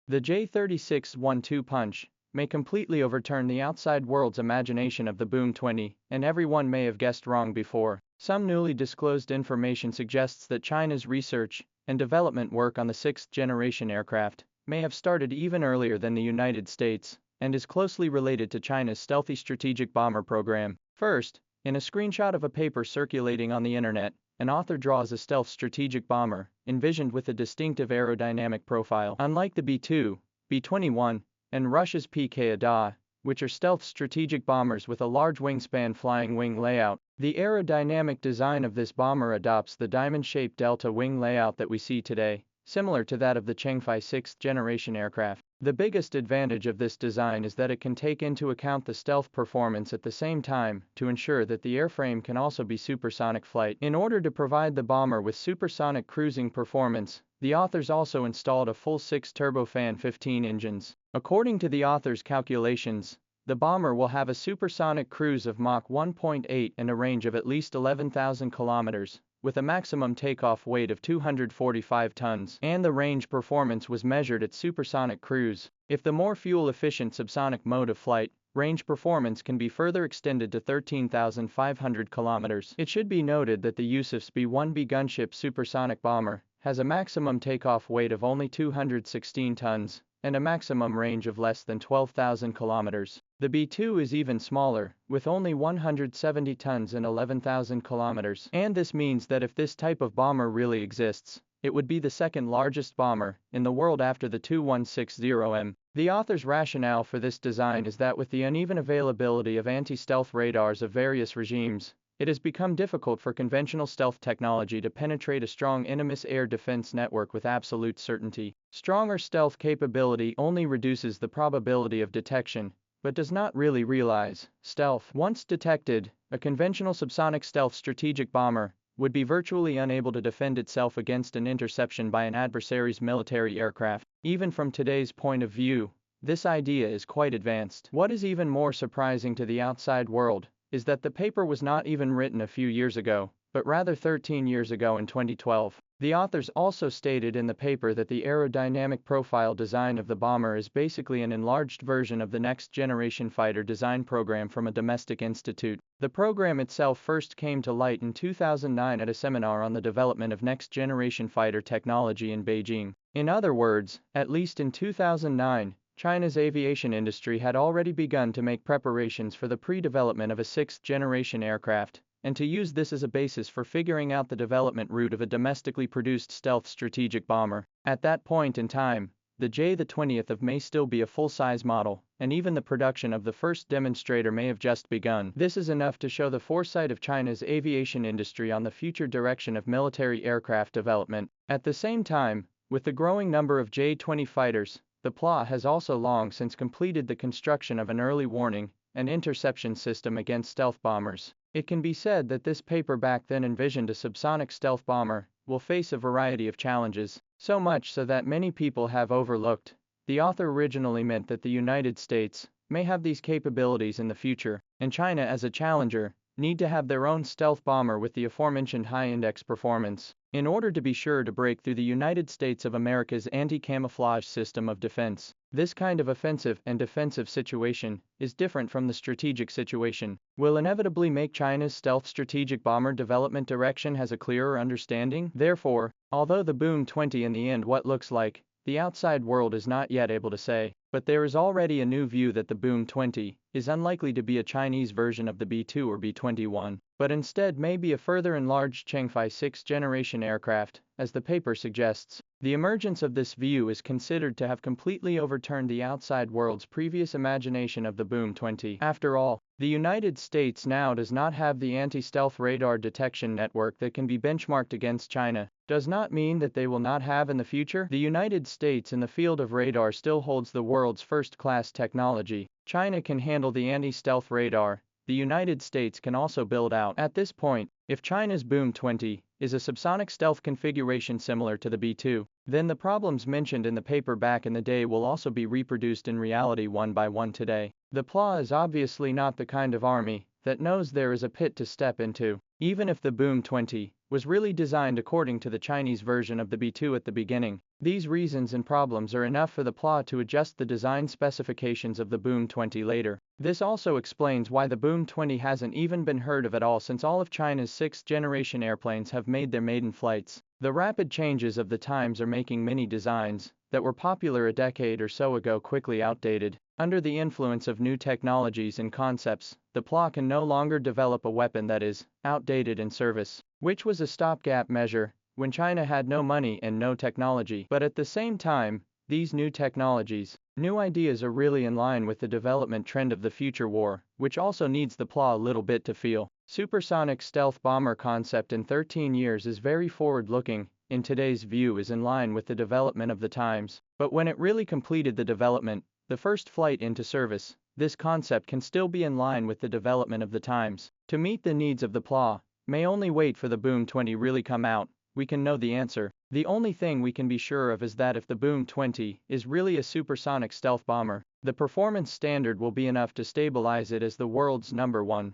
The J-36 1-2 punch may completely overturn the outside world's imagination of the Boom 20, and everyone may have guessed wrong before. Some newly disclosed information suggests that China's research and development work on the sixth-generation aircraft may have started even earlier than the United States, and is closely related to China's stealthy strategic bomber program. First, in a screenshot of a paper circulating on the internet, an author draws a stealth strategic bomber, envisioned with a distinctive aerodynamic profile. Unlike the B-2, B-21, and Russia's PK-A, which are stealth strategic bombers with a large wingspan flying wing layout, the aerodynamic design of this bomber adopts the diamond-shaped delta wing layout that we see today, similar to that of the Changfei sixth-generation aircraft. The biggest advantage of this design is that it can take into account the stealth performance at the same time to ensure that the airframe can also be supersonic flight. In order to provide the bomber with supersonic cruising performance, the authors also installed a full 6 turbofan 15 engines. According to the authors' calculations, the bomber will have a supersonic cruise of Mach 1.8 and a range of at least 11,000 kilometers, with a maximum takeoff weight of 245 tons, and the range performance was measured at supersonic cruise. If the more fuel-efficient subsonic mode of flight, range performance can be further extended to 13,500 kilometers. It should be noted that the Yusuf's B-1B gunship supersonic bomber has a maximum takeoff weight of only 216 tons, and a maximum range of less than 12,000 kilometers. The B-2 is even smaller, with only 170 tons and 11,000 kilometers. And this means that if this type of bomber really exists, it would be the second largest bomber in the world after the Tu-160M. The author's rationale for this design is that with the uneven availability of anti-stealth radars of various regimes, it has become difficult for conventional stealth technology to penetrate a strong enemy air defense network with absolute certainty. Stronger stealth capability only reduces the probability of detection, but does not really realize stealth. Once detected, a conventional subsonic stealth strategic bomber would be virtually unable to defend itself against an interception by an adversary's military aircraft. Even from today's point of view, this idea is quite advanced. What is even more surprising to the outside world is that the paper was not even written a few years ago, but rather 13 years ago in 2012. The authors also stated in the paper that the aerodynamic profile design of the bomber is basically an enlarged version of the next-generation fighter design program from a domestic institute. The program itself first came to light in 2009 at a seminar on the development of next-generation fighter technology in Beijing. In other words, at least in 2009, China's aviation industry had already begun to make preparations for the pre-development of a sixth-generation aircraft, and to use this as a basis for figuring out the development route of a domestically produced stealth strategic bomber. At that point in time, the J-20 may still be a full-size model, and even the production of the first demonstrator may have just begun. This is enough to show the foresight of China's aviation industry on the future direction of military aircraft development. At the same time, with the growing number of J-20 fighters, the PLA has also long since completed the construction of an early warning and interception system against stealth bombers. It can be said that this paper back then envisioned a subsonic stealth bomber will face a variety of challenges, so much so that many people have overlooked. The author originally meant that the United States may have these capabilities in the future, and China as a challenger need to have their own stealth bomber with the aforementioned high-index performance, in order to be sure to break through the United States of America's anti-camouflage system of defense. This kind of offensive and defensive situation is different from the strategic situation. Will inevitably make China's stealth strategic bomber development direction has a clearer understanding. Therefore, although the Boom 20 in the end what looks like, the outside world is not yet able to say, but there is already a new view that the Boom 20 is unlikely to be a Chinese version of the B-2 or B-21, but instead may be a further enlarged Changfei sixth-generation aircraft, as the paper suggests. The emergence of this view is considered to have completely overturned the outside world's previous imagination of the Boom 20. After all, the United States now does not have the anti-stealth radar detection network that can be benchmarked against China. Does not mean that they will not have in the future. The United States in the field of radar still holds the world's first-class technology. China can handle the anti-stealth radar. The United States can also build out. At this point, if China's Boom 20 is a subsonic stealth configuration similar to the B-2, then the problems mentioned in the paper back in the day will also be reproduced in reality one by one today. The PLA is obviously not the kind of army that knows there is a pit to step into. Even if the Boom 20 was really designed according to the Chinese version of the B-2 at the beginning. These reasons and problems are enough for the PLA to adjust the design specifications of the Boom 20 later. This also explains why the Boom 20 hasn't even been heard of at all since all of China's 6th-generation airplanes have made their maiden flights. The rapid changes of the times are making many designs that were popular a decade or so ago quickly outdated. Under the influence of new technologies and concepts, the PLA can no longer develop a weapon that is outdated in service, which was a stopgap measure when China had no money and no technology. But at the same time, these new technologies, new ideas are really in line with the development trend of the future war, which also needs the PLA a little bit to feel. Supersonic stealth bomber concept in 13 years is very forward-looking, in today's view is in line with the development of the times. But when it really completed the development, the first flight into service, this concept can still be in line with the development of the times. To meet the needs of the PLA, may only wait for the Boom 20 really come out, we can know the answer. The only thing we can be sure of is that if the Boom 20 is really a supersonic stealth bomber, the performance standard will be enough to stabilize it as the world's #1